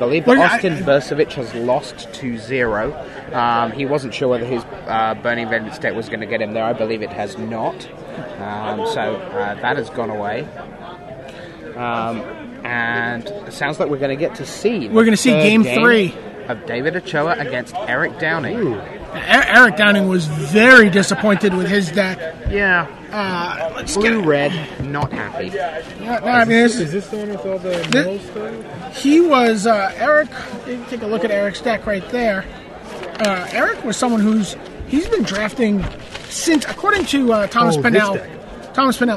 believe that Austin Versovich has lost 2-0. He wasn't sure whether his Burning Vendetta was going to get him there. I believe it has not. So that has gone away. And it sounds like we're going to get to see. We're going to see game 3 of David Ochoa against Eric Downing. Ooh. Eric Downing was very disappointed with his deck. Yeah. Blue-red, not happy. Is this the one with all the mill stuff? He was, Eric, take a look at Eric's deck right there. Eric was someone he's been drafting since, according to Thomas Pennell,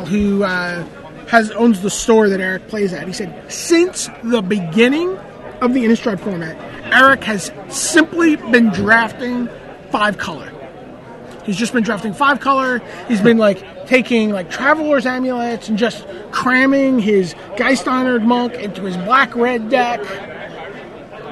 who owns the store that Eric plays at. He said, since the beginning of the Innistrad format, Eric has simply been drafting 5-color. He's just been drafting 5-color. He's been taking Traveler's Amulets and just cramming his Geist-Honored Monk into his black-red deck.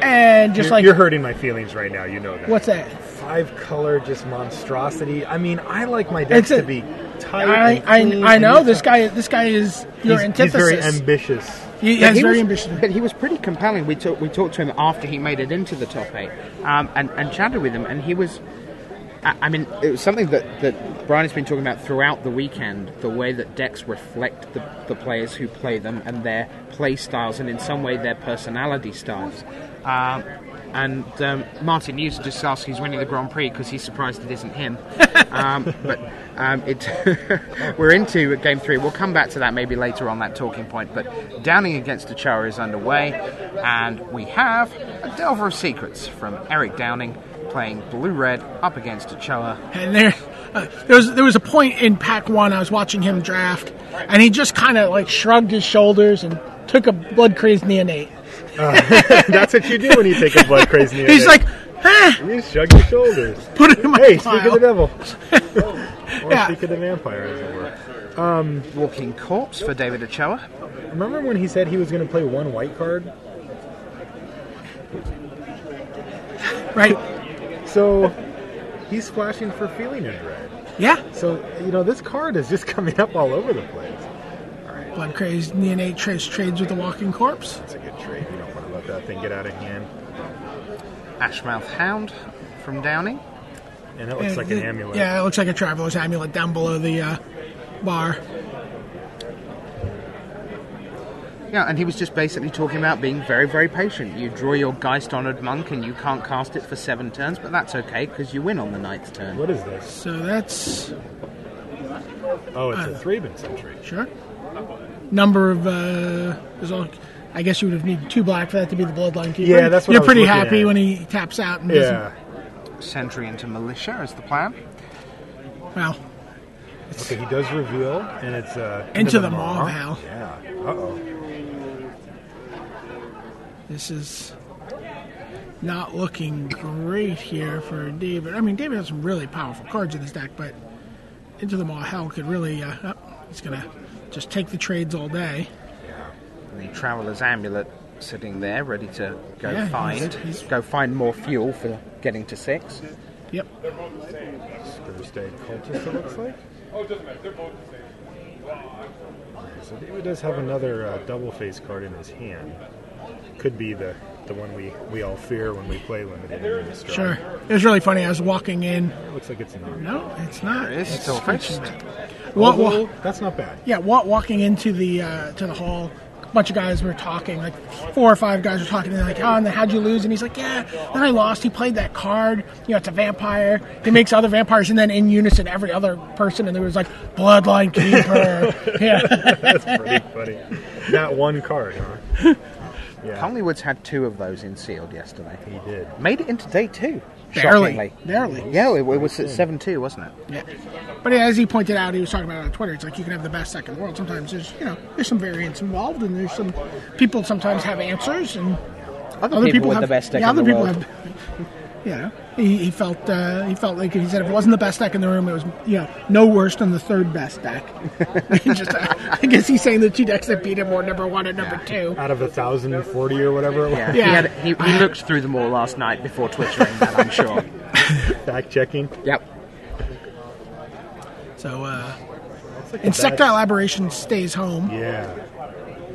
And just you're hurting my feelings right now. You know that. What's that? 5-color, just monstrosity. I mean, I like my decks to be tight. I know this guy is your antithesis. He's very ambitious. He has very ambitious. But he was pretty compelling. We talked to him after he made it into the top 8, and chatted with him, and he was. I mean, it was something that Brian has been talking about throughout the weekend, the way that decks reflect the players who play them and their play styles, and in some way their personality styles. And Martin used to just ask who's winning the Grand Prix because he's surprised it isn't him. We're into Game 3. We'll come back to that maybe later on, that talking point. But Downing against Ochoa is underway, and we have a Delver of Secrets from Eric Downing playing blue-red up against Ochoa. And there was a point in Pack 1 I was watching him draft, and he just kind of shrugged his shoulders and took a blood-crazed neonate. That's what you do when you take a blood-crazed neonate. He's like, you shrug your shoulders. Put it in my Hey, pile. speak of the devil. Or speak of the vampire, as it were. Walking Corpse for David Ochoa. Remember when he said he was going to play 1 white card? Right. So, he's splashing for Feeling in Dread. Yeah. So, this card is just coming up all over the place. All right. Blood Crazed Neonate trades with the Walking Corpse. That's a good trade. You don't want to let that thing get out of hand. Ashmouth Hound from Downing. And it looks like an amulet. Yeah, it looks like a Traveler's Amulet down below the bar. Yeah, and he was just basically talking about being very, very patient. You draw your Geist-Honored Monk and you can't cast it for 7 turns, but that's okay because you win on the 9th turn. What is this? So that's... Oh, it's a Thraben Sentry. Sure. Number of... I guess you would have needed 2 black for that to be the Bloodline Keeper. Yeah, that's what You're I was pretty looking happy at. when he taps out and doesn't... Sentry into Militia is the plan. Well... Okay, he does reveal, and it's... Into the Maw of Hell. Yeah. Uh-oh. This is not looking great here for David. I mean, David has some really powerful cards in his deck, but Into the Maw of Hell could really... he's going to just take the trades all day. Yeah. And the Traveler's Amulet sitting there, ready to go go find more fuel for getting to 6. Yep. Thursday Cultist, it looks like. So David does have another double-face card in his hand. Could be the one we all fear when we play limited in this draw. Sure. It was really funny. I was walking in. It looks like it's not. No, it's not. It is It's still switched. Well, that's not bad. Yeah, walking into the hall, a bunch of guys were talking, 4 or 5 guys were talking, and they're like, oh, and then how'd you lose? And he's like, yeah, then I lost. He played that card. It's a vampire. He makes other vampires, and then in unison, every other person, and there was Bloodline Keeper. Yeah. That's pretty funny. That one card, huh? Yeah. Collingwood's had 2 of those in sealed yesterday. He did. Made it into day 2. Barely. Yeah, it was at 7-2, wasn't it? Yeah. But as he pointed out, he was talking about it on Twitter, it's like you can have the best deck in the world. Sometimes there's some variance involved, and there's some people sometimes have answers, and other people have the best deck in the world. He felt like he said if it wasn't the best deck in the room, it was no worse than the 3rd best deck. I guess he's saying the 2 decks that beat him were number 1 and number 2 out of 1,040 or whatever it was. Yeah. He looked through them all last night before twittering that, I'm sure. Fact checking. Yep. So Insectile Aberration stays home. Yeah,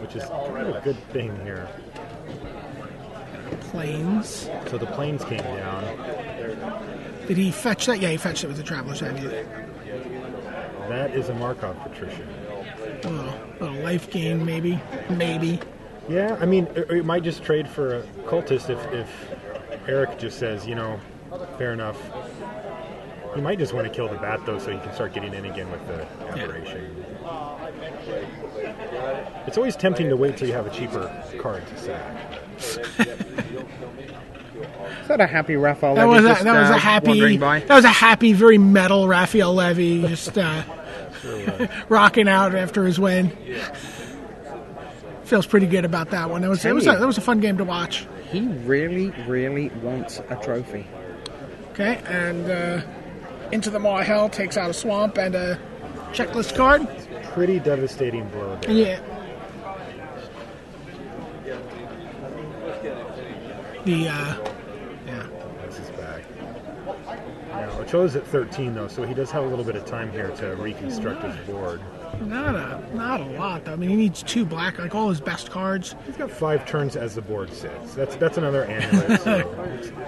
which is kind of a good thing here. Plains. So the planes came down. Did he fetch that? Yeah, he fetched it with the Traveler's Edge. That is a Markov Patrician. A life gain, maybe. Maybe. Yeah, I mean, it might just trade for a cultist if Eric just says, fair enough. He might just want to kill the bat, though, so he can start getting in again with the aberration. Yeah. It's always tempting to wait till you have a cheaper card to sack. Is that a happy Raphael That Levy? was a happy. That was a happy, very metal Raphael Levy, just rocking out after his win. Feels pretty good about that one. That was a fun game to watch. He really, really wants a trophy. Okay, and Into the Maw of Hell takes out a swamp and a checklist card. Pretty devastating blow there. Yeah. That's his bag. Now, Ochoa's at 13, though, so he does have a little bit of time here to reconstruct his board. Not a lot, though. I mean, he needs 2 black, like all his best cards. He's got 5 turns as the board sits. That's another amulet, so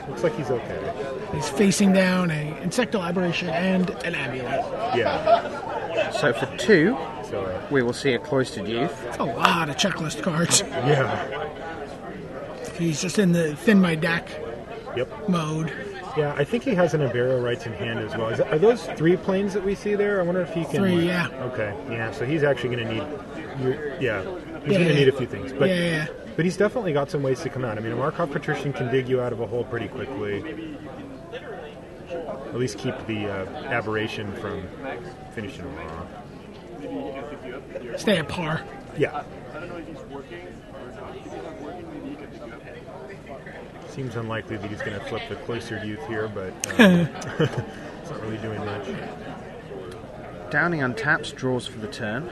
looks like he's okay. He's facing down a Insectal Aberration and an amulet. Yeah. So for 2, we will see a Cloistered Youth. That's a lot of checklist cards. Yeah. He's just in the thin my deck mode. Yeah, I think he has an Imperial Rights in hand as well. Are those 3 planes that we see there? I wonder if he can... 3, yeah. Okay, yeah, so he's actually going to need... He's going to need a few things. But, but he's definitely got some ways to come out. I mean, a Markov Patrician can dig you out of a hole pretty quickly. At least keep the aberration from finishing him off. Stay at par. Yeah. Seems unlikely that he's going to flip the Cloistered Youth here, but it's not really doing much. Downing untaps, draws for the turn.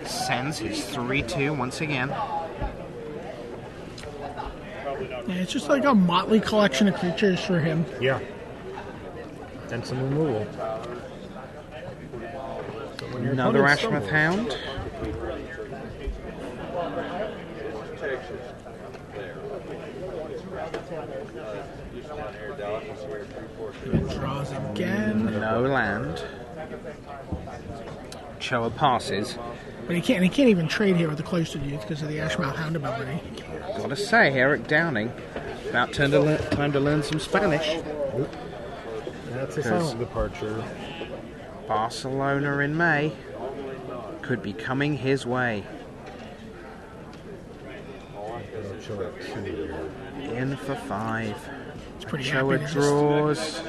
Sends his 3-2 once again. Yeah, it's just like a motley collection of creatures for him. Yeah. And some removal. Another Ashmouth Hound. Draws again. No land. Ochoa passes. But he can't even trade here with the Cloistered Youth because of the Ashmouth Hound ability. Gotta say, Eric Downing, about time to learn some Spanish. That's a silent departure. Barcelona in May could be coming his way. In for 5. It's pretty Ochoa draws. I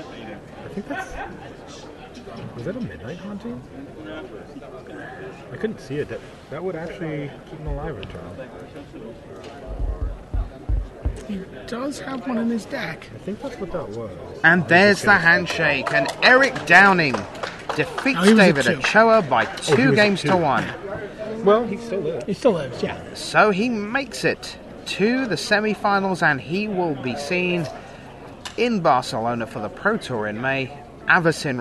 think that's... Was that a Midnight Haunting? I couldn't see it. That would actually keep him alive a turn. He does have one in his deck. I think that's what that was. And there's the handshake. And Eric Downing defeats David Ochoa by 2 games to 1. Well, he still lives. He still lives, yeah. So he makes it to the semi-finals, and he will be seen in Barcelona for the Pro Tour in May. Avicin